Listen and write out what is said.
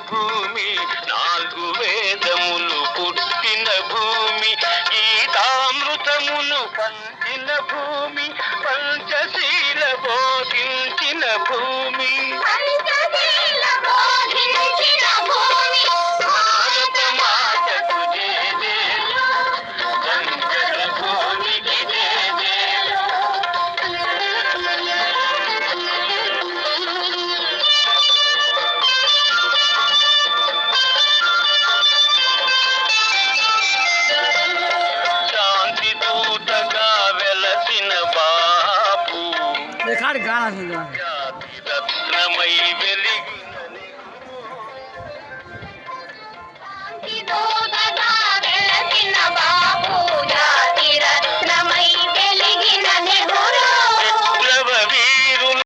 భూమి, నాలుగు వేదములు పుట్టిన భూమి, గీతామృతమును పంచిన భూమి, పంచశీల బోధించిన భూమి, భారత మాతకు జయజయలు, గంగల భూమికి జయజయలు. శాంతి దూతగా వెలసిన బాపు, జాతి రత్నమై వెలిగిన